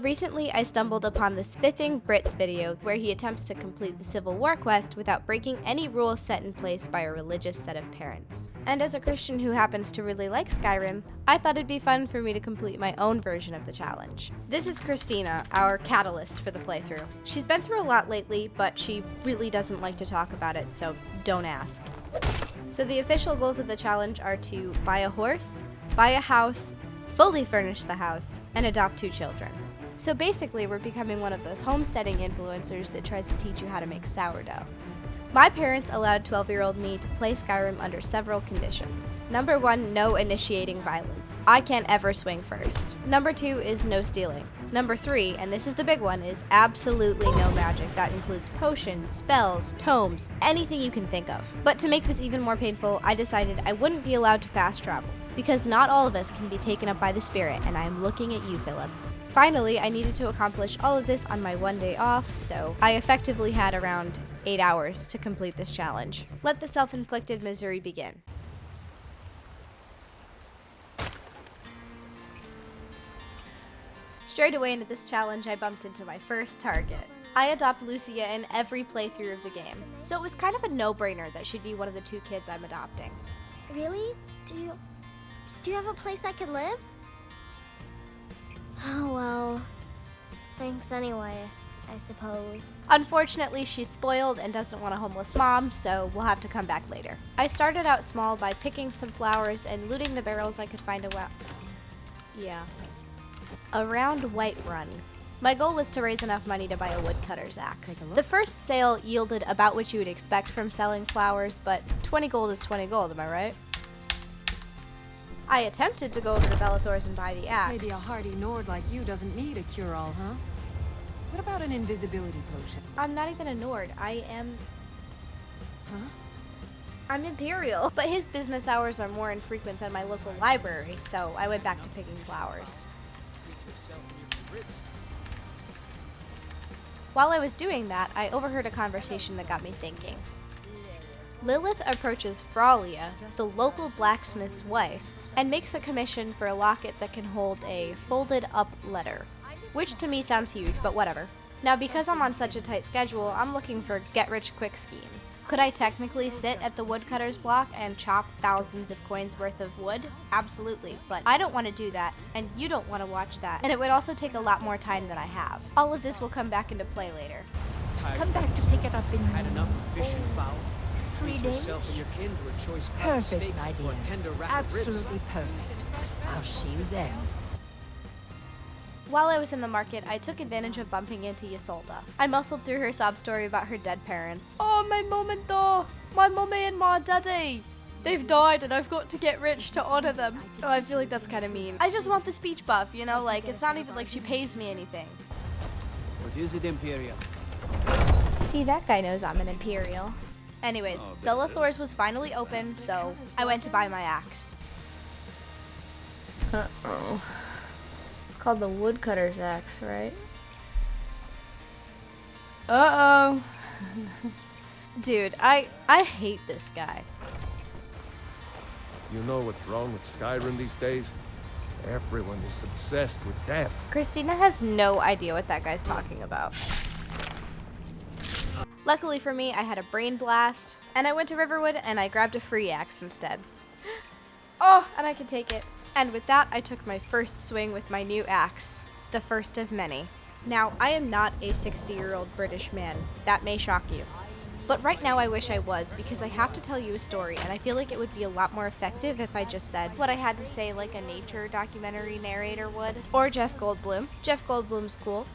Recently, I stumbled upon the Spiffing Brits video where he attempts to complete the Civil War quest without breaking any rules set in place by a religious set of parents. And as a Christian who happens to really like Skyrim, I thought it'd be fun for me to complete my own version of the challenge. This is Christina, our catalyst for the playthrough. She's been through a lot lately, but she really doesn't like to talk about it, so don't ask. So the official goals of the challenge are to buy a horse, buy a house, fully furnish the house, and adopt 2 children. So basically, we're becoming one of those homesteading influencers that tries to teach you how to make sourdough. My parents allowed 12-year-old me to play Skyrim under several conditions. Number 1, no initiating violence. I can't ever swing first. Number 2 is no stealing. Number 3, and this is the big one, is absolutely no magic. That includes potions, spells, tomes, anything you can think of. But to make this even more painful, I decided I wouldn't be allowed to fast travel, because not all of us can be taken up by the spirit, and I am looking at you, Philip. Finally, I needed to accomplish all of this on my 1 day off, so I effectively had around 8 hours to complete this challenge. Let the self-inflicted misery begin. Straight away into this challenge, I bumped into my first target. I adopt Lucia in every playthrough of the game, so it was kind of a no-brainer that she'd be one of the 2 kids I'm adopting. Really? Do you have a place I could live? Oh, well, thanks anyway, I suppose. Unfortunately, she's spoiled and doesn't want a homeless mom, so we'll have to come back later. I started out small by picking some flowers and looting the barrels I could find around Whiterun. My goal was to raise enough money to buy a woodcutter's axe. The first sale yielded about what you would expect from selling flowers, but 20 gold is 20 gold, am I right? I attempted to go over to Bellathor's and buy the axe. Maybe a hardy Nord like you doesn't need a cure-all, huh? What about an invisibility potion? I'm not even a Nord. I'm Imperial. But his business hours are more infrequent than my local library, so I went back to picking flowers. While I was doing that, I overheard a conversation that got me thinking. Lilith approaches Fralia, the local blacksmith's wife, and makes a commission for a locket that can hold a folded up letter, which to me sounds huge, but whatever. Now, because I'm on such a tight schedule, I'm looking for get-rich-quick schemes. Could I technically sit at the woodcutter's block and chop thousands of coins worth of wood? Absolutely, but I don't want to do that, and you don't want to watch that, and it would also take a lot more time than I have. All of this will come back into play later. Come back to pick it up in Had enough of fish and fowl? 3 Treat days? yourself and your kin to a choice cut steak Perfect, my dear. or a tender rack of ribs. Absolutely perfect. I'll see you then. While I was in the market, I took advantage of bumping into Ysolda. I muscled through her sob story about her dead parents. Oh, my mum and dad! My mummy and my daddy! They've died and I've got to get rich to honor them. Oh, I feel like that's kind of mean. I just want the speech buff, you know? Like, it's not even like she pays me anything. What is it, Imperial? See, that guy knows I'm an Imperial. Anyways, Bellathor's was finally open, so I went to buy my axe. Uh-oh. It's called the woodcutter's axe, right? Uh-oh. Dude, I hate this guy. You know what's wrong with Skyrim these days? Everyone is obsessed with death. Christina has no idea what that guy's talking about. Luckily for me, I had a brain blast, and I went to Riverwood and I grabbed a free axe instead. Oh, and I can take it. And with that, I took my first swing with my new axe, the first of many. Now, I am not a 60-year-old British man. That may shock you. But right now I wish I was, because I have to tell you a story, and I feel like it would be a lot more effective if I just said what I had to say like a nature documentary narrator would. Or Jeff Goldblum. Jeff Goldblum's cool.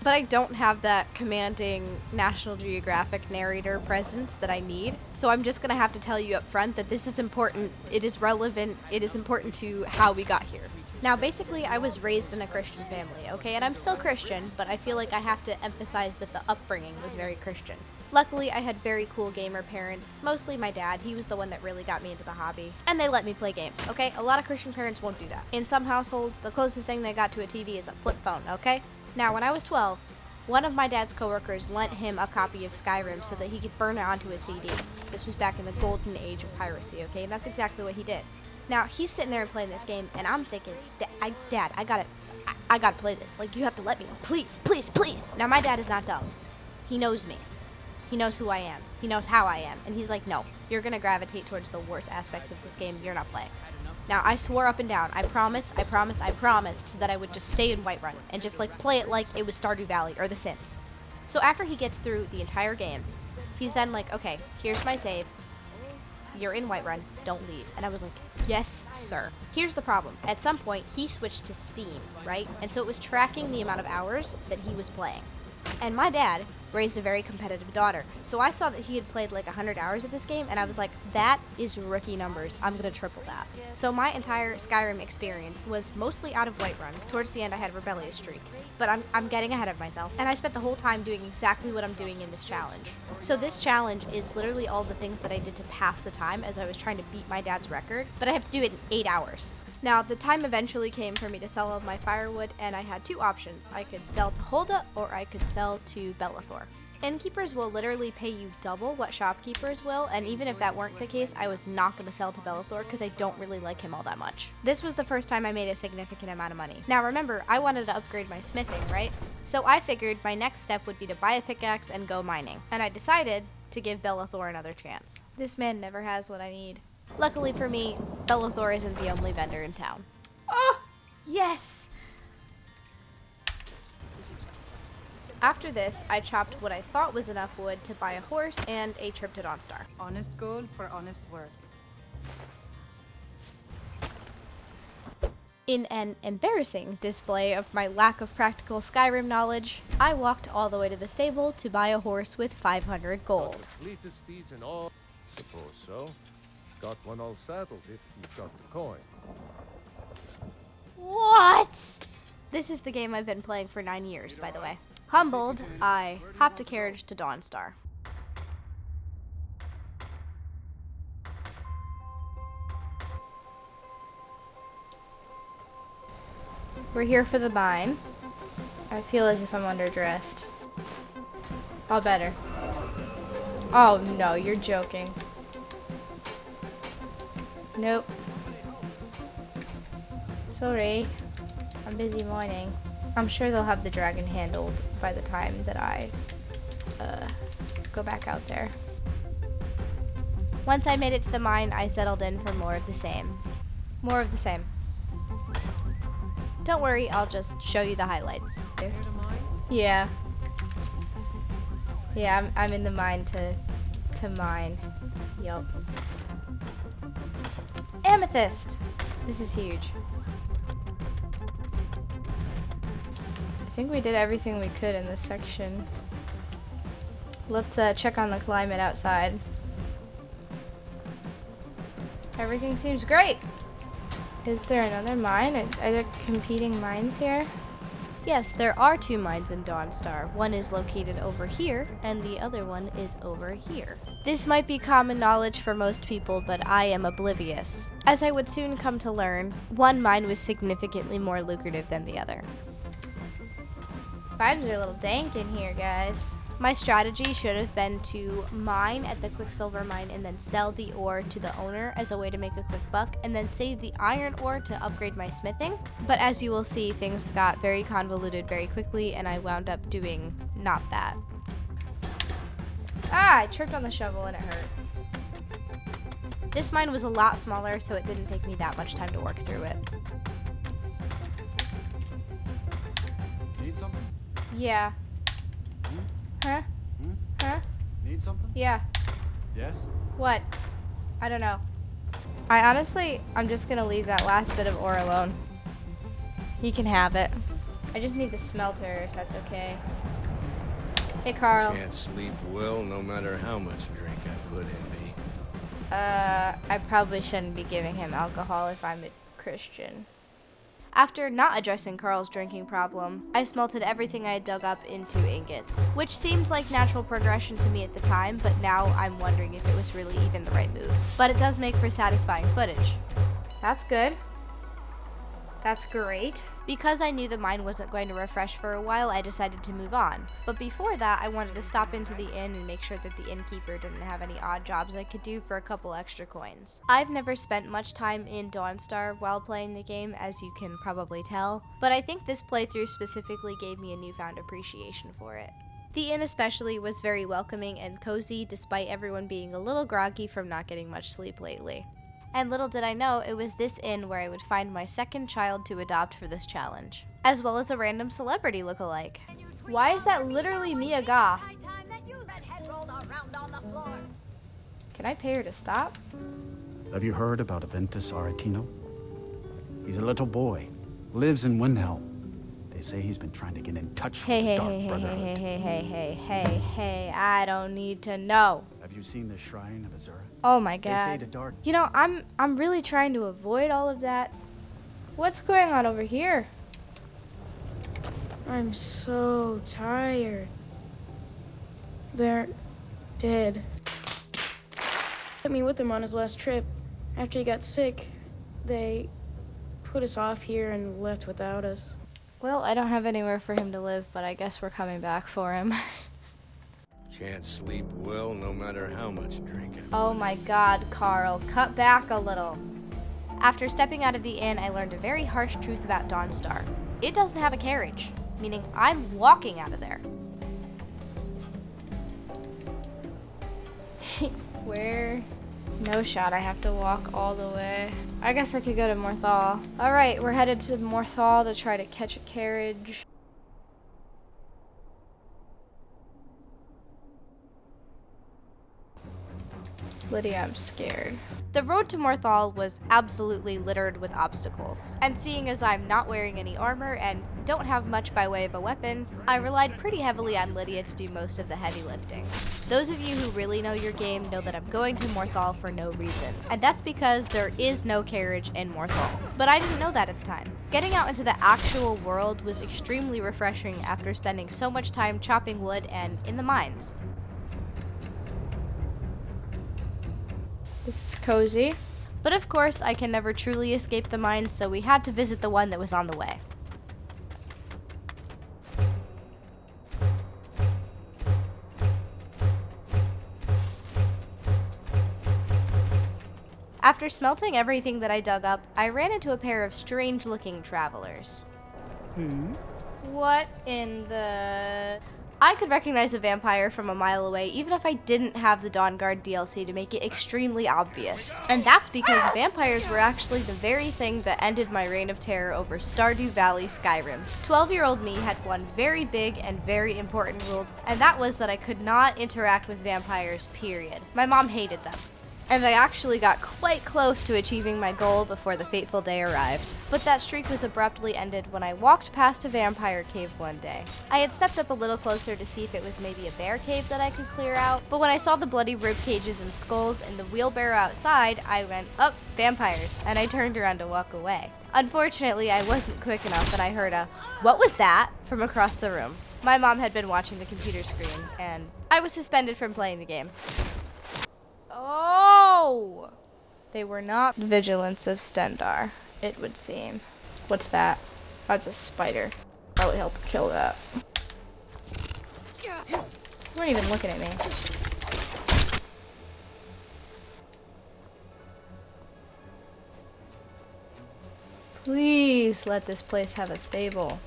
But I don't have that commanding National Geographic narrator presence that I need. So I'm just gonna have to tell you up front that this is important, it is relevant, it is important to how we got here. Now, basically, I was raised in a Christian family, okay? And I'm still Christian, but I feel like I have to emphasize that the upbringing was very Christian. Luckily, I had very cool gamer parents, mostly my dad. He was the one that really got me into the hobby. And they let me play games, okay? A lot of Christian parents won't do that. In some households, the closest thing they got to a TV is a flip phone, okay? Now, when I was 12, one of my dad's coworkers lent him a copy of Skyrim so that he could burn it onto a CD. This was back in the golden age of piracy, okay? And that's exactly what he did. Now, he's sitting there and playing this game, and I'm thinking, Dad, I gotta play this. Like, you have to let me. Please, please, please. Now, my dad is not dumb. He knows me. He knows who I am. He knows how I am. And he's like, no, you're gonna gravitate towards the worst aspects of this game. You're not playing. Now, I swore up and down. I promised that I would just stay in Whiterun and just, like, play it like it was Stardew Valley or The Sims. So after he gets through the entire game, he's then like, okay, here's my save. You're in Whiterun. Don't leave. And I was like, yes, sir. Here's the problem. At some point, he switched to Steam, right? And so it was tracking the amount of hours that he was playing. And my dad raised a very competitive daughter. So I saw that he had played like 100 hours of this game, and I was like, that is rookie numbers. I'm going to triple that. So my entire Skyrim experience was mostly out of Whiterun. Towards the end, I had Rebellious Streak. But I'm getting ahead of myself. And I spent the whole time doing exactly what I'm doing in this challenge. So this challenge is literally all the things that I did to pass the time as I was trying to beat my dad's record. But I have to do it in 8 hours. Now, the time eventually came for me to sell all my firewood, and I had two options. I could sell to Hulda, or I could sell to Bellathor. Innkeepers will literally pay you double what shopkeepers will, and even if that weren't the case, I was not going to sell to Bellathor because I don't really like him all that much. This was the first time I made a significant amount of money. Now remember, I wanted to upgrade my smithing, right? So I figured my next step would be to buy a pickaxe and go mining. And I decided to give Bellathor another chance. This man never has what I need. Luckily for me, Bellathor isn't the only vendor in town. Oh, yes! After this, I chopped what I thought was enough wood to buy a horse and a trip to Dawnstar. Honest gold for honest work. In an embarrassing display of my lack of practical Skyrim knowledge, I walked all the way to the stable to buy a horse with 500 gold. Got the fleetest steeds and all. Suppose so. Got one all saddled if you got the coin. What? This is the game I've been playing for 9 years, by the way. Humbled, I hopped a carriage to Dawnstar. We're here for the mine. I feel as if I'm underdressed. All better. Oh no, you're joking. Nope. Sorry. I'm busy mining. I'm sure they'll have the dragon handled by the time that I go back out there. Once I made it to the mine, I settled in for more of the same. More of the same. Don't worry, I'll just show you the highlights. Yeah. Yeah, I'm in the mine to mine. Yup. Amethyst! This is huge. I think we did everything we could in this section. Let's check on the climate outside. Everything seems great. Is there another mine? Are there competing mines here? Yes, there are two mines in Dawnstar. One is located over here, and the other one is over here. This might be common knowledge for most people, but I am oblivious. As I would soon come to learn, one mine was significantly more lucrative than the other. Vibes are a little dank in here, guys. My strategy should have been to mine at the Quicksilver mine and then sell the ore to the owner as a way to make a quick buck, and then save the iron ore to upgrade my smithing. But as you will see, things got very convoluted very quickly, and I wound up doing not that. Ah, I tripped on the shovel and it hurt. This mine was a lot smaller, so it didn't take me that much time to work through it. Need something? Yeah. Huh? Huh? Need something? Yeah. Yes? What? I don't know. I'm just gonna leave that last bit of ore alone. You can have it. I just need the smelter, if that's okay. Hey, Carl. Can't sleep well no matter how much drink I put in me. I probably shouldn't be giving him alcohol if I'm a Christian. After not addressing Carl's drinking problem, I smelted everything I had dug up into ingots, which seemed like natural progression to me at the time, but now I'm wondering if it was really even the right move. But it does make for satisfying footage. That's good. That's great. Because I knew the mine wasn't going to refresh for a while, I decided to move on. But before that, I wanted to stop into the inn and make sure that the innkeeper didn't have any odd jobs I could do for a couple extra coins. I've never spent much time in Dawnstar while playing the game, as you can probably tell, but I think this playthrough specifically gave me a newfound appreciation for it. The inn especially was very welcoming and cozy, despite everyone being a little groggy from not getting much sleep lately. And little did I know, it was this inn where I would find my second child to adopt for this challenge, as well as a random celebrity lookalike. Why is that literally Mia Goth? Can I pay her to stop? Have you heard about Aventus Aretino? He's a little boy, lives in Windhelm. They say he's been trying to get in touch with the Dark Brotherhood. Hey, I don't need to know. Have you seen the Shrine of Azura? Oh my They say god. the Dark... You know, I'm really trying to avoid all of that. What's going on over here? I'm so tired. They're dead. Took me with him on his last trip. After he got sick, they put us off here and left without us. Well, I don't have anywhere for him to live, but I guess we're coming back for him. Can't sleep well no matter how much drinking. Oh my god, Carl, cut back a little. After stepping out of the inn, I learned a very harsh truth about Dawnstar. It doesn't have a carriage, meaning I'm walking out of there. Where? No shot, I have to walk all the way. I guess I could go to Morthal. Alright, we're headed to Morthal to try to catch a carriage. Lydia, I'm scared. The road to Morthal was absolutely littered with obstacles. And seeing as I'm not wearing any armor and don't have much by way of a weapon, I relied pretty heavily on Lydia to do most of the heavy lifting. Those of you who really know your game know that I'm going to Morthal for no reason, and that's because there is no carriage in Morthal. But I didn't know that at the time. Getting out into the actual world was extremely refreshing after spending so much time chopping wood and in the mines. This is cozy. But of course, I can never truly escape the mines, so we had to visit the one that was on the way. After smelting everything that I dug up, I ran into a pair of strange-looking travelers. What in the... I could recognize a vampire from a mile away even if I didn't have the Dawnguard DLC to make it extremely obvious. And that's because vampires were actually the very thing that ended my reign of terror over Stardew Valley Skyrim. 12-year-old me had one very big and very important rule, and that was that I could not interact with vampires, period. My mom hated them. And I actually got quite close to achieving my goal before the fateful day arrived. But that streak was abruptly ended when I walked past a vampire cave one day. I had stepped up a little closer to see if it was maybe a bear cave that I could clear out, but when I saw the bloody rib cages and skulls and the wheelbarrow outside, I went, "Oh, vampires," and I turned around to walk away. Unfortunately, I wasn't quick enough and I heard a, "What was that?" from across the room. My mom had been watching the computer screen, and I was suspended from playing the game. Oh! They were not vigilants of Stendar, it would seem. What's that? That's a spider. Probably help kill that. You weren't even looking at me. Please let this place have a stable.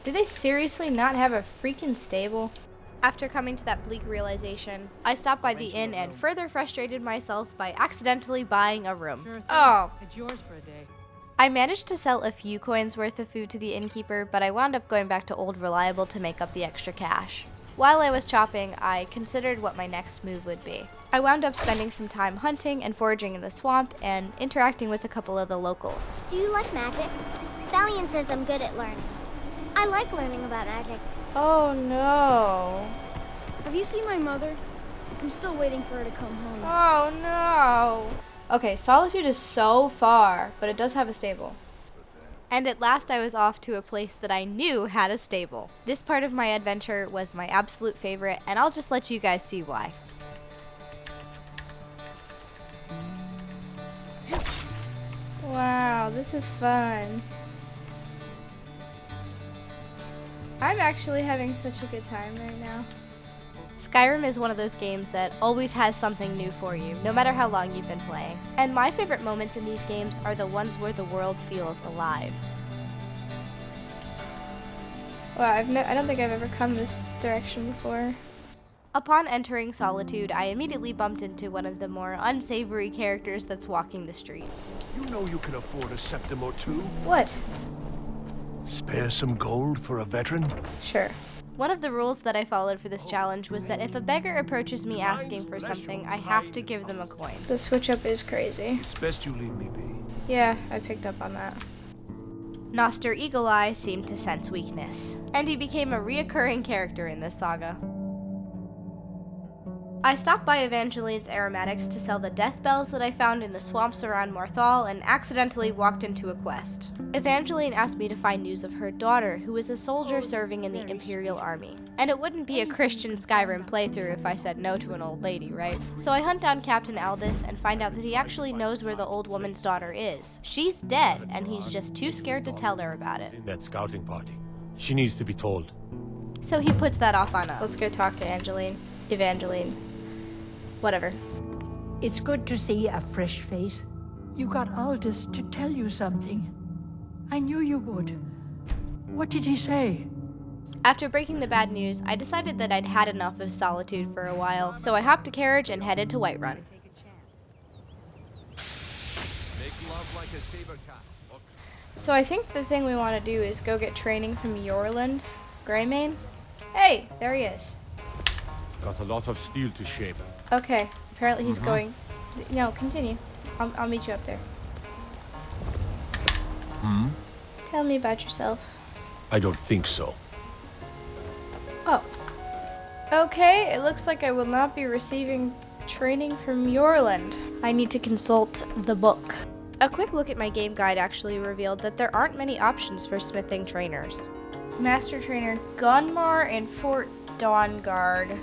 Do they seriously not have a freaking stable? After coming to that bleak realization, I stopped by the inn and further frustrated myself by accidentally buying a room. Sure thing. Oh. It's yours for a day. I managed to sell a few coins worth of food to the innkeeper, but I wound up going back to Old Reliable to make up the extra cash. While I was chopping, I considered what my next move would be. I wound up spending some time hunting and foraging in the swamp and interacting with a couple of the locals. Do you like magic? Valiant says I'm good at learning. I like learning about magic. Oh no. Have you seen my mother? I'm still waiting for her to come home. Oh no. Okay, Solitude is so far, but it does have a stable. And at last I was off to a place that I knew had a stable. This part of my adventure was my absolute favorite, and I'll just let you guys see why. Wow, this is fun. I'm actually having such a good time right now. Skyrim is one of those games that always has something new for you, no matter how long you've been playing. And my favorite moments in these games are the ones where the world feels alive. Wow, I don't think I've ever come this direction before. Upon entering Solitude, I immediately bumped into one of the more unsavory characters that's walking the streets. You know you can afford a septim or two. What? Spare some gold for a veteran? Sure. One of the rules that I followed for this challenge was that if a beggar approaches me asking for something, I have to give them a coin. The switch up is crazy. It's best you leave me be. Yeah, I picked up on that. Noster Eagle Eye seemed to sense weakness, and he became a reoccurring character in this saga. I stopped by Evangeline's Aromatics to sell the death bells that I found in the swamps around Morthal and accidentally walked into a quest. Evangeline asked me to find news of her daughter, who was a soldier serving in the Imperial Army. And it wouldn't be a Christian Skyrim playthrough if I said no to an old lady, right? So I hunt down Captain Aldous and find out that he actually knows where the old woman's daughter is. She's dead, and he's just too scared to tell her about it. That scouting party. She needs to be told. So he puts that off on us. Let's go talk to Evangeline. Whatever. It's good to see a fresh face. You got Aldous to tell you something. I knew you would. What did he say? After breaking the bad news, I decided that I'd had enough of Solitude for a while, so I hopped a carriage and headed to Whiterun. So I think the thing we want to do is go get training from Yorland. Greymane? Hey, there he is. Got a lot of steel to shape. Okay, apparently he's going... No, continue. I'll meet you up there. Tell me about yourself. I don't think so. Oh. Okay, it looks like I will not be receiving training from Yorland. I need to consult the book. A quick look at my game guide actually revealed that there aren't many options for smithing trainers. Master Trainer Gunmar in Fort Dawnguard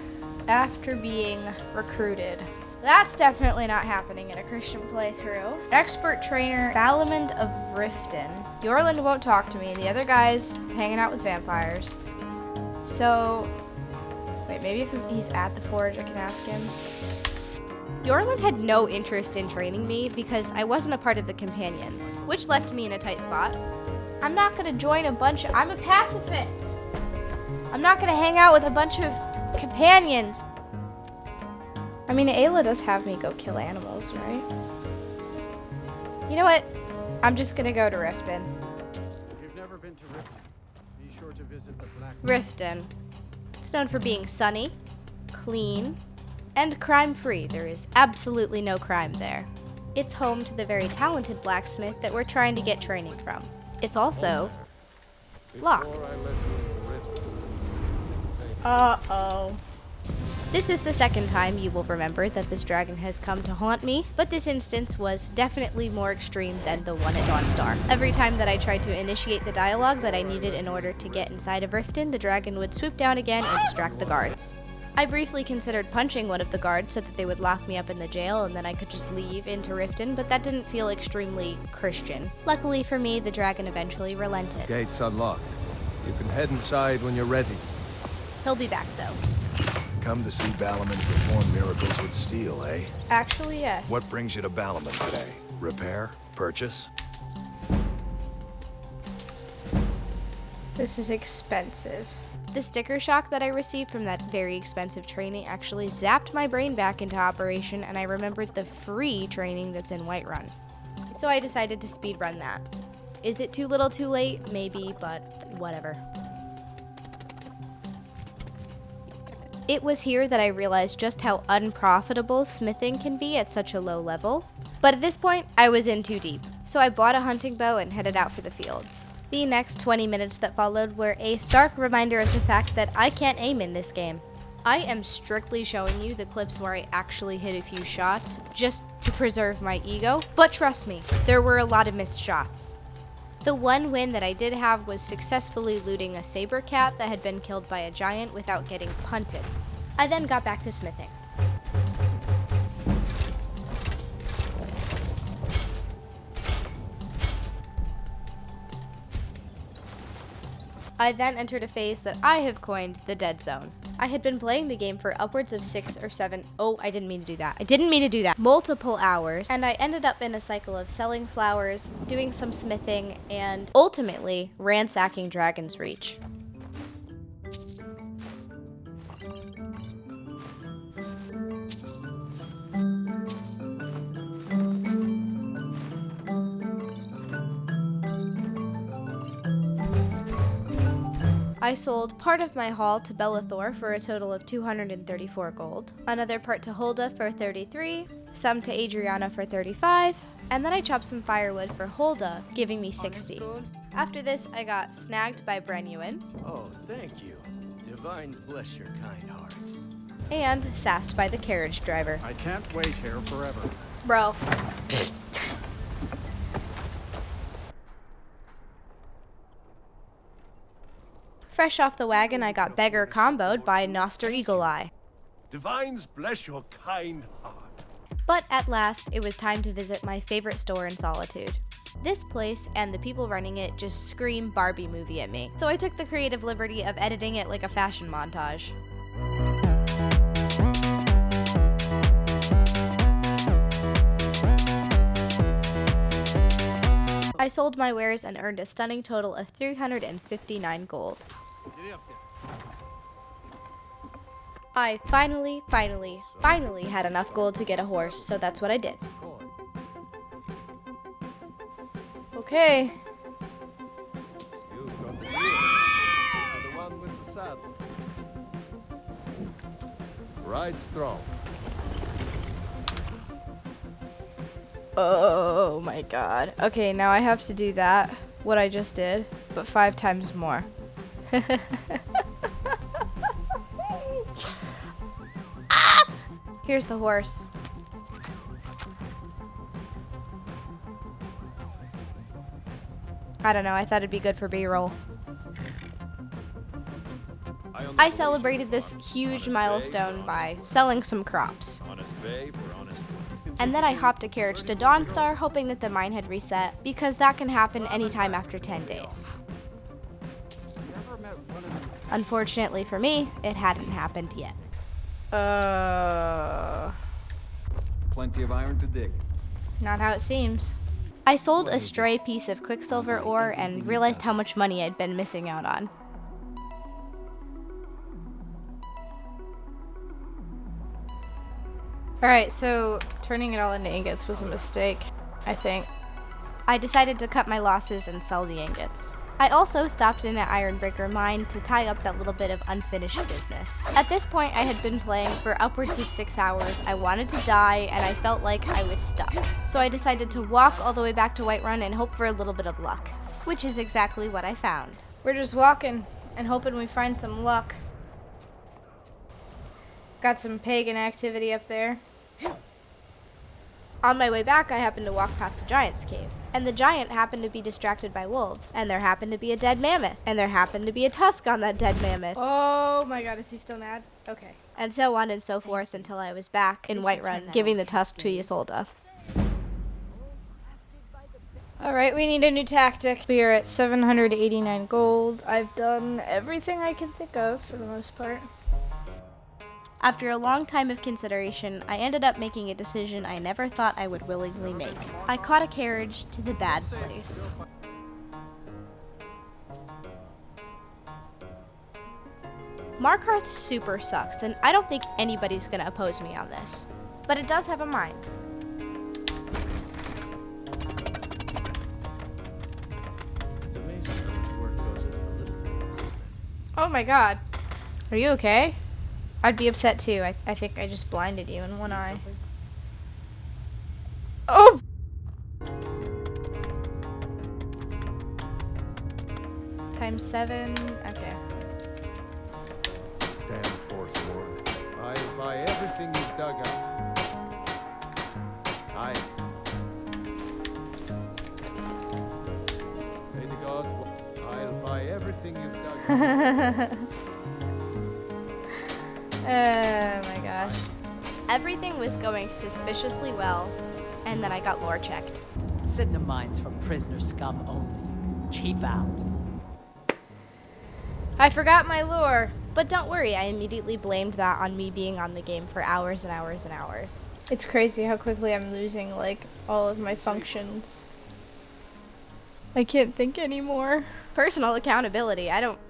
after being recruited. That's definitely not happening in a Christian playthrough. Expert Trainer Balamond of Riften. Yorland won't talk to me, the other guy's hanging out with vampires. So, wait, maybe if he's at the forge I can ask him. Yorland had no interest in training me because I wasn't a part of the companions, which left me in a tight spot. I'm not gonna join a bunch of... I'm a pacifist! I'm not gonna hang out with a bunch of companions. I mean, Ayla does have me go kill animals, right? You know what? I'm just gonna go to Riften. If you've never been to Riften, be sure to visit the Black... Riften. It's known for being sunny, clean, and crime-free. There is absolutely no crime there. It's home to the very talented blacksmith that we're trying to get training from. It's also locked. Uh-oh. This is the second time you will remember that this dragon has come to haunt me, but this instance was definitely more extreme than the one at Dawnstar. Every time that I tried to initiate the dialogue that I needed in order to get inside of Riften, the dragon would swoop down again and distract the guards. I briefly considered punching one of the guards so that they would lock me up in the jail and then I could just leave into Riften, but that didn't feel extremely Christian. Luckily for me, the dragon eventually relented. Gates unlocked. You can head inside when you're ready. He'll be back though. Come to see Balamond perform miracles with steel, eh? Actually, yes. What brings you to Balamond today? Repair? Purchase? This is expensive. The sticker shock that I received from that very expensive training actually zapped my brain back into operation and I remembered the free training that's in Whiterun. So I decided to speedrun that. Is it too little too late? Maybe, but whatever. It was here that I realized just how unprofitable smithing can be at such a low level. But at this point, I was in too deep. So I bought a hunting bow and headed out for the fields. The next 20 minutes that followed were a stark reminder of the fact that I can't aim in this game. I am strictly showing you the clips where I actually hit a few shots, just to preserve my ego. But trust me, there were a lot of missed shots. The one win that I did have was successfully looting a saber cat that had been killed by a giant without getting punted. I then got back to smithing. I then entered a phase that I have coined the dead zone. I had been playing the game for upwards of 6 or 7, I didn't mean to do that, multiple hours, and I ended up in a cycle of selling flowers, doing some smithing, and ultimately ransacking Dragon's Reach. I sold part of my haul to Bellathor for a total of 234 gold, another part to Hulda for 33, some to Adriana for 35, and then I chopped some firewood for Hulda, giving me 60. After this, I got snagged by Brenuin. Oh, thank you. Divines bless your kind heart. And sassed by the carriage driver. I can't wait here forever. Bro. Fresh off the wagon, I got beggar comboed by Noster Eagle Eye. Divines bless your kind heart. But at last, it was time to visit my favorite store in Solitude. This place and the people running it just scream Barbie movie at me, so I took the creative liberty of editing it like a fashion montage. I sold my wares and earned a stunning total of 359 gold. I finally had enough gold to get a horse, so that's what I did. Okay. You've got the deal. It's the one with the saddle. Ride strong. Oh my god. Okay, now I have to do that, what I just did, but 5 times more. Ah! Here's the horse. I don't know, I thought it'd be good for B-roll. I celebrated this huge milestone by selling some crops. And then I hopped a carriage to Dawnstar, hoping that the mine had reset, because that can happen anytime after 10 days. Unfortunately for me, it hadn't happened yet. Plenty of iron to dig. Not how it seems. I sold a stray piece of quicksilver ore and realized how much money I'd been missing out on. Alright, so turning it all into ingots was a mistake, I think. I decided to cut my losses and sell the ingots. I also stopped in at Ironbreaker Mine to tie up that little bit of unfinished business. At this point, I had been playing for upwards of 6 hours, I wanted to die, and I felt like I was stuck. So I decided to walk all the way back to Whiterun and hope for a little bit of luck, which is exactly what I found. We're just walking and hoping we find some luck. Got some pagan activity up there. On my way back, I happened to walk past the giant's cave, and the giant happened to be distracted by wolves, and there happened to be a dead mammoth, and there happened to be a tusk on that dead mammoth. Oh my god, is he still mad? Okay. And so on and so forth until I was back in Whiterun, giving the tusk to Isolde. Alright, we need a new tactic. We are at 789 gold. I've done everything I can think of, for the most part. After a long time of consideration, I ended up making a decision I never thought I would willingly make. I caught a carriage to the bad place. Markarth super sucks, and I don't think anybody's gonna oppose me on this. But it does have a mine. Oh my god. Are you okay? I'd be upset too. I think I just blinded you in one eye. Oh! Times 7. Okay. Damn Forsworn. I'll buy everything you've dug up. Pray to God, I'll buy everything you've dug up. Oh my gosh. Everything was going suspiciously well, and then I got lore checked. Sidna mines for prisoner scum only. Keep out. I forgot my lure. But don't worry, I immediately blamed that on me being on the game for hours and hours and hours. It's crazy how quickly I'm losing, like, all of my functions. I can't think anymore. Personal accountability. I don't...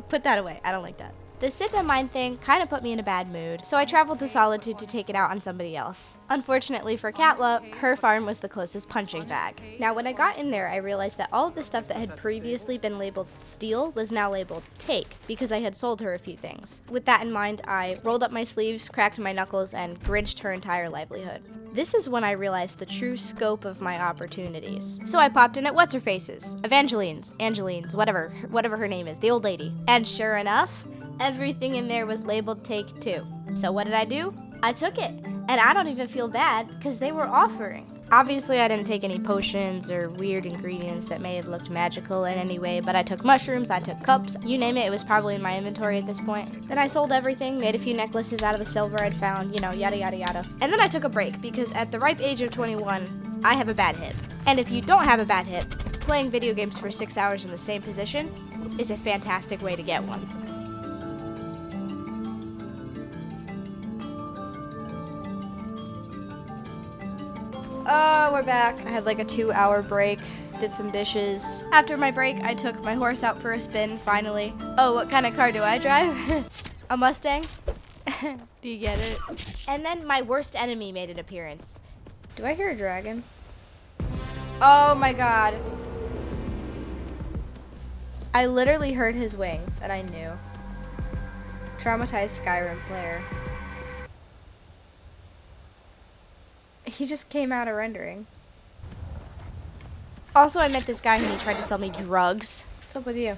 Put that away. I don't like that. The sit and mine thing kind of put me in a bad mood, so I traveled to Solitude to take it out on somebody else. Unfortunately for Katla, her farm was the closest punching bag. Now when I got in there, I realized that all of the stuff that had previously been labeled steal was now labeled take, because I had sold her a few things. With that in mind, I rolled up my sleeves, cracked my knuckles, and grinched her entire livelihood. This is when I realized the true scope of my opportunities. So I popped in at What's-Her-Face's, Angeline's, whatever her name is, the old lady. And sure enough, everything in there was labeled take 2. So what did I do? I took it. And I don't even feel bad because they were offering. Obviously, I didn't take any potions or weird ingredients that may have looked magical in any way, but I took mushrooms, I took cups, you name it, it was probably in my inventory at this point. Then I sold everything, made a few necklaces out of the silver I'd found, you know, yada yada yada. And then I took a break because at the ripe age of 21, I have a bad hip. And if you don't have a bad hip, playing video games for 6 hours in the same position is a fantastic way to get one. Oh, we're back. I had like a 2-hour break, did some dishes. After my break, I took my horse out for a spin, finally. Oh, what kind of car do I drive? A Mustang? Do you get it? And then my worst enemy made an appearance. Do I hear a dragon? Oh my god. I literally heard his wings, and I knew. Traumatized Skyrim player. He just came out of rendering. Also, I met this guy and he tried to sell me drugs. What's up with you?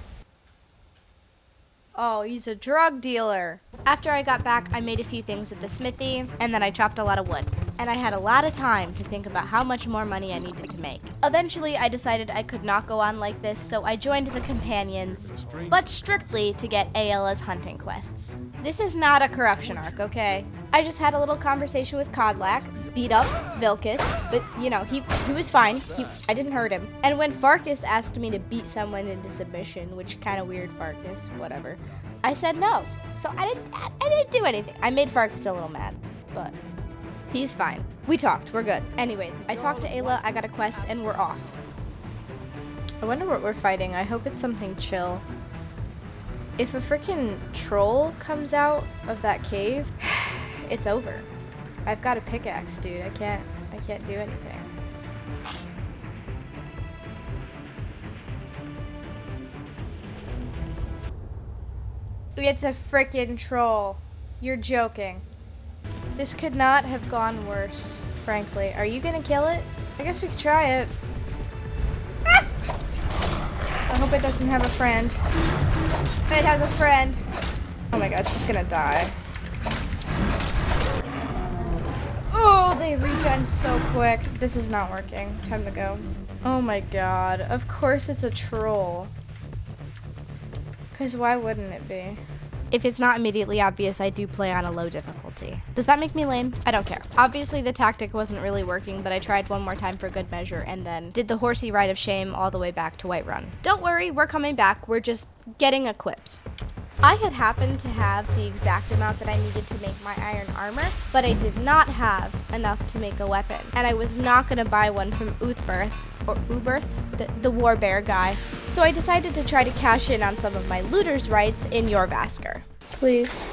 Oh, he's a drug dealer. After I got back, I made a few things at the smithy, and then I chopped a lot of wood. And I had a lot of time to think about how much more money I needed to make. Eventually, I decided I could not go on like this, so I joined the companions, but strictly to get Ayla's hunting quests. This is not a corruption arc, okay? I just had a little conversation with Kodlak, beat up Vilcus, but you know, he was fine. I didn't hurt him. And when Farkas asked me to beat someone into submission, which kind of weird, Farkas, whatever, I said no. So I didn't do anything. I made Farkas a little mad, but he's fine. We talked, we're good. Anyways, I talked to Ayla, I got a quest, and we're off. I wonder what we're fighting. I hope it's something chill. If a freaking troll comes out of that cave, it's over. I've got a pickaxe, dude. I can't do anything. It's a freaking troll. You're joking. This could not have gone worse, frankly. Are you gonna kill it? I guess we could try it. Ah! I hope it doesn't have a friend. It has a friend. Oh my god, she's gonna die. Oh, they regen so quick. This is not working. Time to go. Oh my god. Of course it's a troll. Because why wouldn't it be? If it's not immediately obvious, I do play on a low difficulty. Does that make me lame? I don't care. Obviously, the tactic wasn't really working, but I tried one more time for good measure and then did the horsey ride of shame all the way back to Whiterun. Don't worry, we're coming back. We're just getting equipped. I had happened to have the exact amount that I needed to make my iron armor, but I did not have enough to make a weapon. And I was not going to buy one from Uthberth, or Uberth, the war bear guy. So I decided to try to cash in on some of my looter's rights in Jorvaskr. Please.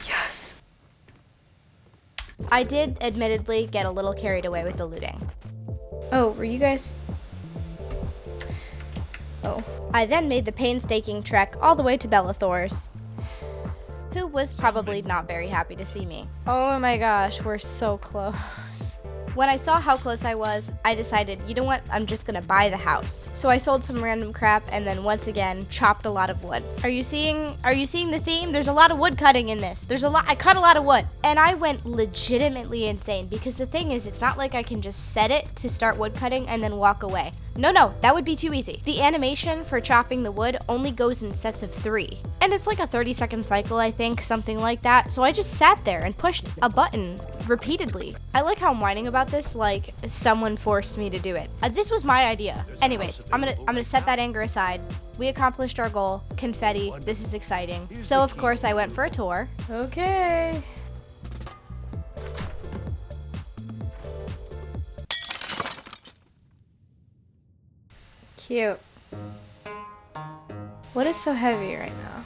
Yes. I did, admittedly, get a little carried away with the looting. Oh, were you guys... Oh. I then made the painstaking trek all the way to Bellathor's, who was probably not very happy to see me. Oh my gosh, we're so close. When I saw how close I was, I decided, you know what, I'm just gonna buy the house. So I sold some random crap and then once again, chopped a lot of wood. Are you seeing the theme? There's a lot of wood cutting in this. I cut a lot of wood. And I went legitimately insane because the thing is, it's not like I can just set it to start wood cutting and then walk away. No, that would be too easy. The animation for chopping the wood only goes in sets of 3. And it's like a 30-second cycle, I think, something like that. So I just sat there and pushed a button repeatedly. I like how I'm whining about this like someone forced me to do it. This was my idea. Anyways, I'm gonna set that anger aside. We accomplished our goal. Confetti. This is exciting. So of course I went for a tour. Okay. Cute. What is so heavy right now?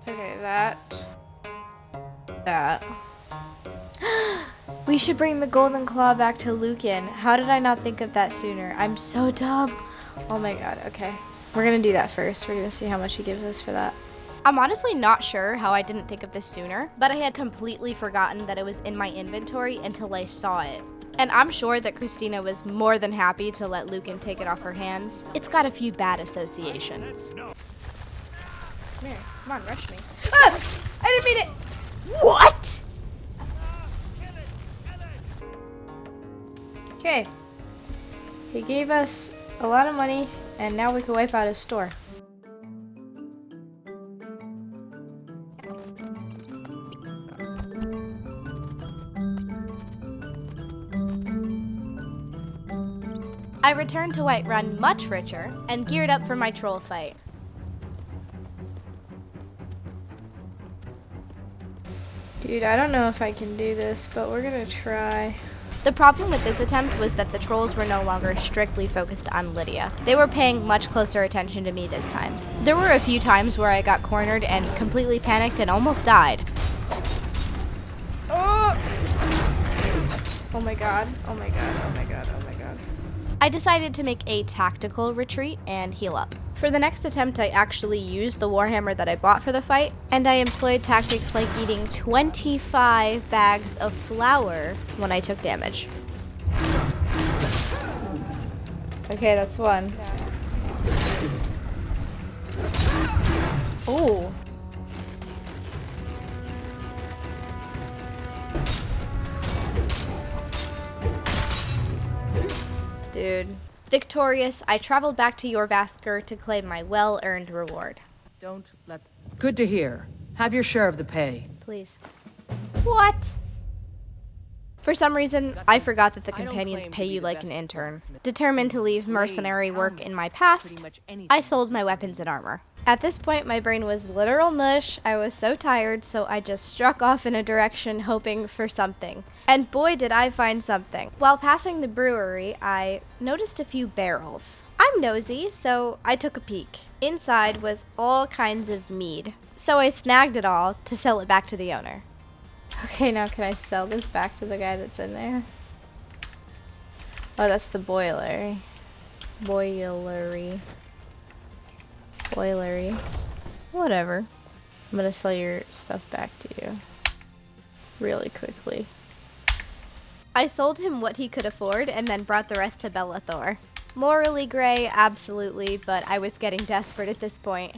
Okay, that. We should bring the golden claw back to Lucan. How did I not think of that sooner? I'm so dumb. Oh my god, okay. We're gonna do that first. We're gonna see how much he gives us for that. I'm honestly not sure how I didn't think of this sooner, but I had completely forgotten that it was in my inventory until I saw it. And I'm sure that Christina was more than happy to let Lucan take it off her hands. It's got a few bad associations. Come here, come on, rush me. Ah! I didn't mean it! What? Okay. He gave us a lot of money, and now we can wipe out his store. I returned to Whiterun much richer and geared up for my troll fight. Dude, I don't know if I can do this, but we're gonna try. The problem with this attempt was that the trolls were no longer strictly focused on Lydia. They were paying much closer attention to me this time. There were a few times where I got cornered and completely panicked and almost died. Oh! Oh my god, oh my god, oh my god, oh my god. I decided to make a tactical retreat and heal up. For the next attempt, I actually used the warhammer that I bought for the fight, and I employed tactics like eating 25 bags of flour when I took damage. Okay, that's one. Oh. Dude. Victorious, I traveled back to Jorvaskr to claim my well-earned reward. Don't let... Good to hear. Have your share of the pay. Please. What? For some reason, I forgot that the companions pay you like an intern. Determined to leave mercenary work in my past, I sold my weapons and armor. At this point, my brain was literal mush. I was so tired, so I just struck off in a direction hoping for something. And boy, did I find something. While passing the brewery, I noticed a few barrels. I'm nosy, so I took a peek. Inside was all kinds of mead. So I snagged it all to sell it back to the owner. Okay, now can I sell this back to the guy that's in there? Oh, that's the boiler. Boilery. Whatever. I'm gonna sell your stuff back to you. Really quickly. I sold him what he could afford and then brought the rest to Bellathor. Morally gray, absolutely, but I was getting desperate at this point.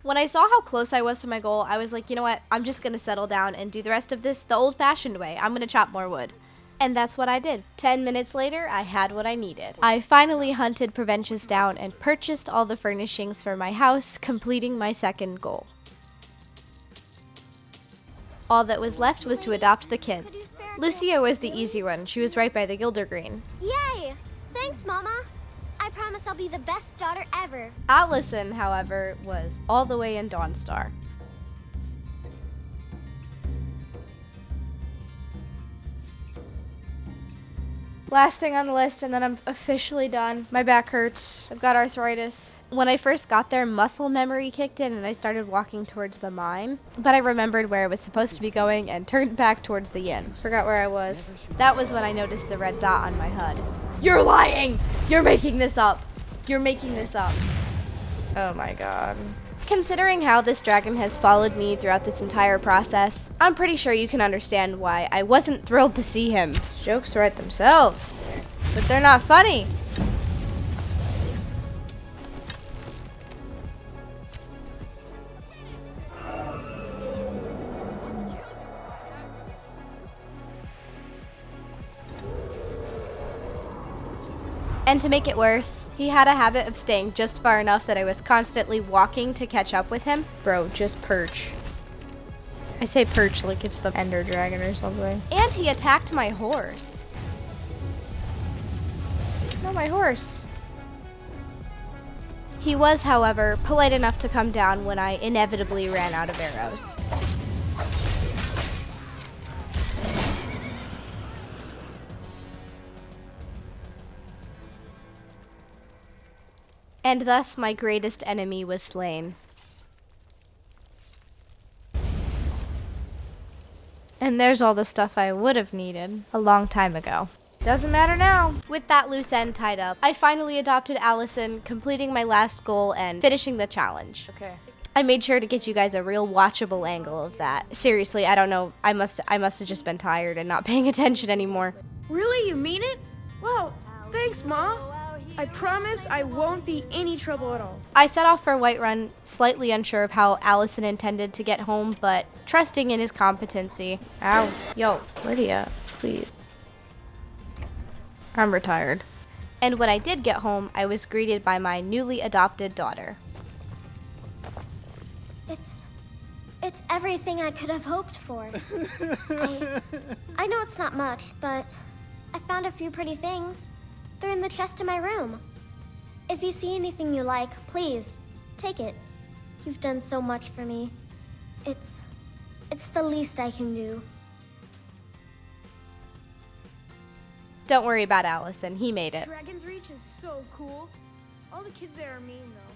When I saw how close I was to my goal, I was like, you know what, I'm just gonna settle down and do the rest of this the old-fashioned way. I'm gonna chop more wood. And that's what I did. 10 minutes later, I had what I needed. I finally hunted Preventius down and purchased all the furnishings for my house, completing my second goal. All that was left was to adopt the kids. Lucia was the easy one. She was right by the Gildergreen. Yay! Thanks, Mama. I promise I'll be the best daughter ever. Allison, however, was all the way in Dawnstar. Last thing on the list, and then I'm officially done. My back hurts. I've got arthritis. When I first got there, muscle memory kicked in and I started walking towards the mine. But I remembered where I was supposed to be going and turned back towards the inn. Forgot where I was. That was when I noticed the red dot on my HUD. You're lying! You're making this up! You're making this up. Oh my god. Considering how this dragon has followed me throughout this entire process, I'm pretty sure you can understand why I wasn't thrilled to see him. Jokes write themselves, but they're not funny. And to make it worse, he had a habit of staying just far enough that I was constantly walking to catch up with him. Bro, just perch. I say perch like it's the Ender Dragon or something. And he attacked my horse. No, my horse. He was, however, polite enough to come down when I inevitably ran out of arrows. And thus my greatest enemy was slain. And there's all the stuff I would have needed a long time ago. Doesn't matter now. With that loose end tied up, I finally adopted Allison, completing my last goal and finishing the challenge. Okay. I made sure to get you guys a real watchable angle of that. Seriously, I don't know. I must have just been tired and not paying attention anymore. Really? You mean it? Wow. Thanks, Ma. I promise I won't be any trouble at all. I set off for Whiterun, slightly unsure of how Allison intended to get home, but trusting in his competency. Ow. Yo, Lydia, please. I'm retired. And when I did get home, I was greeted by my newly adopted daughter. It's everything I could have hoped for. I know it's not much, but I found a few pretty things. They're in the chest in my room. If you see anything you like, please, take it. You've done so much for me. It's the least I can do. Don't worry about Allison, he made it. Dragon's Reach is so cool. All the kids there are mean, though.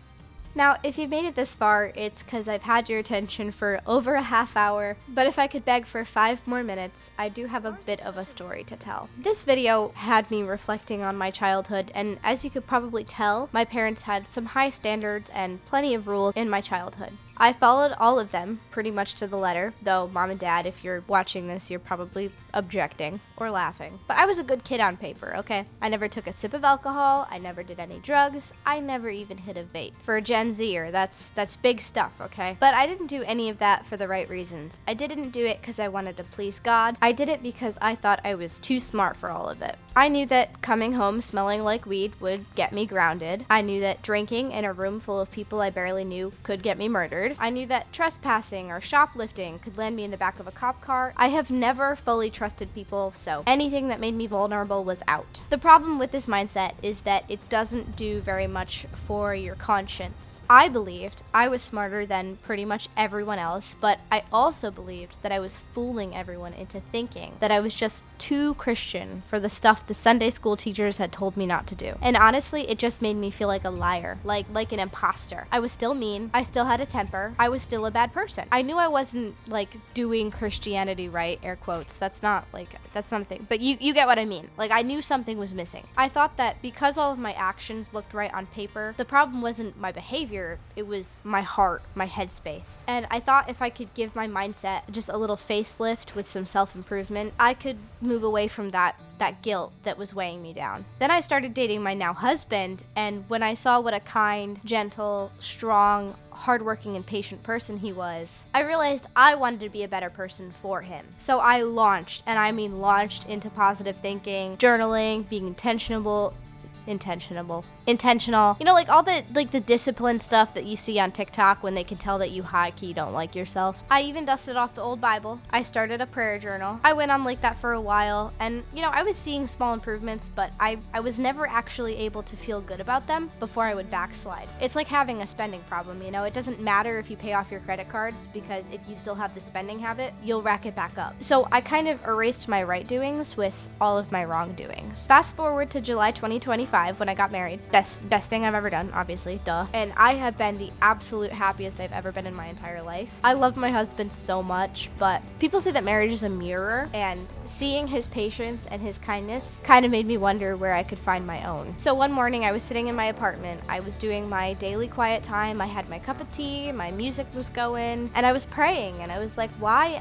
Now, if you've made it this far, it's because I've had your attention for over a half hour, but if I could beg for 5 more minutes, I do have a bit of a story to tell. This video had me reflecting on my childhood, and as you could probably tell, my parents had some high standards and plenty of rules in my childhood. I followed all of them pretty much to the letter, though Mom and Dad, if you're watching this, you're probably objecting or laughing. But I was a good kid on paper, okay? I never took a sip of alcohol, I never did any drugs, I never even hit a vape. For a Gen Zer, that's big stuff, okay? But I didn't do any of that for the right reasons. I didn't do it because I wanted to please God. I did it because I thought I was too smart for all of it. I knew that coming home smelling like weed would get me grounded. I knew that drinking in a room full of people I barely knew could get me murdered. I knew that trespassing or shoplifting could land me in the back of a cop car. I have never fully trusted people, so anything that made me vulnerable was out. The problem with this mindset is that it doesn't do very much for your conscience. I believed I was smarter than pretty much everyone else, but I also believed that I was fooling everyone into thinking that I was just too Christian for the stuff the Sunday school teachers had told me not to do. And honestly, it just made me feel like a liar, like an imposter. I was still mean, I still had a temper, I was still a bad person. I knew I wasn't like doing Christianity right, air quotes. That's not a thing. But you get what I mean. Like, I knew something was missing. I thought that because all of my actions looked right on paper, the problem wasn't my behavior, it was my heart, my headspace. And I thought if I could give my mindset just a little facelift with some self-improvement, I could move away from that guilt that was weighing me down. Then I started dating my now husband, and when I saw what a kind, gentle, strong, hardworking, and patient person he was, I realized I wanted to be a better person for him. So I launched, and I mean launched, into positive thinking, journaling, being intentional. You know, like all the discipline stuff that you see on TikTok when they can tell that you high-key don't like yourself. I even dusted off the old Bible. I started a prayer journal. I went on like that for a while, and you know, I was seeing small improvements, but I was never actually able to feel good about them before I would backslide. It's like having a spending problem, you know? It doesn't matter if you pay off your credit cards, because if you still have the spending habit, you'll rack it back up. So I kind of erased my right doings with all of my wrongdoings. Fast forward to July 2025 when I got married. Best thing I've ever done, obviously, duh. And I have been the absolute happiest I've ever been in my entire life. I love my husband so much, but people say that marriage is a mirror, and seeing his patience and his kindness kind of made me wonder where I could find my own. So one morning I was sitting in my apartment, I was doing my daily quiet time, I had my cup of tea, my music was going, and I was praying, and I was like, why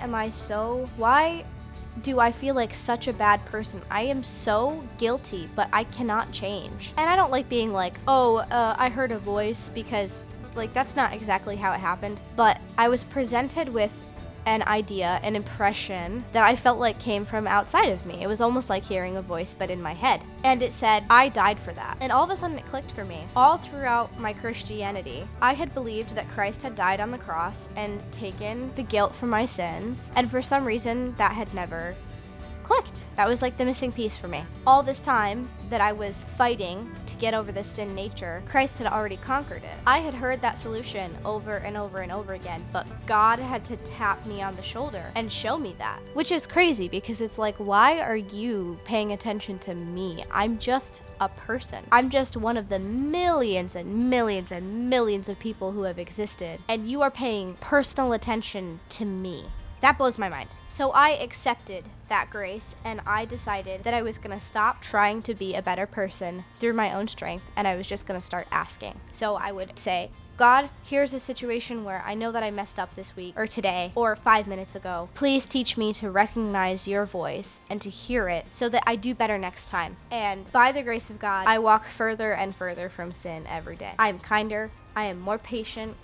do I feel like such a bad person? I am so guilty, but I cannot change. And I don't like being like, I heard a voice, because like that's not exactly how it happened. But I was presented with an idea, an impression that I felt like came from outside of me. It was almost like hearing a voice, but in my head. And it said, I died for that. And all of a sudden it clicked for me. All throughout my Christianity, I had believed that Christ had died on the cross and taken the guilt for my sins. And for some reason, that had never clicked. That was like the missing piece for me. All this time that I was fighting to get over this sin nature, Christ had already conquered it. I had heard that solution over and over and over again, but God had to tap me on the shoulder and show me that, which is crazy because it's like, why are you paying attention to me? I'm just a person. I'm just one of the millions and millions and millions of people who have existed, and you are paying personal attention to me. That blows my mind. So I accepted that grace, and I decided that I was gonna stop trying to be a better person through my own strength, and I was just gonna start asking. So I would say, God, here's a situation where I know that I messed up this week, or today, or 5 minutes ago. Please teach me to recognize your voice and to hear it so that I do better next time. And by the grace of God, I walk further and further from sin every day. I am kinder, I am more patient,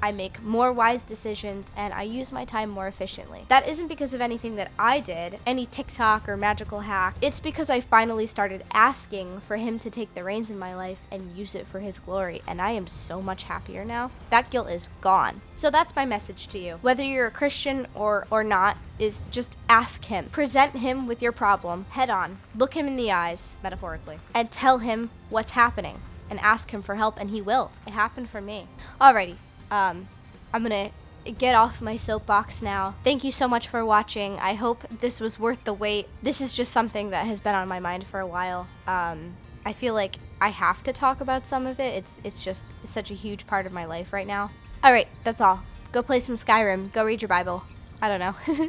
I make more wise decisions, and I use my time more efficiently. That isn't because of anything that I did, any TikTok or magical hack. It's because I finally started asking for him to take the reins in my life and use it for his glory, and I am so much happier now. That guilt is gone. So that's my message to you. Whether you're a Christian or not, is just ask him. Present him with your problem head on. Look him in the eyes, metaphorically, and tell him what's happening, and ask him for help, and he will. It happened for me. Alrighty. I'm gonna get off my soapbox now. Thank you so much for watching. I hope this was worth the wait. This is just something that has been on my mind for a while. I feel like I have to talk about some of it. It's just such a huge part of my life right now. Alright, that's all. Go play some Skyrim. Go read your Bible. I don't know.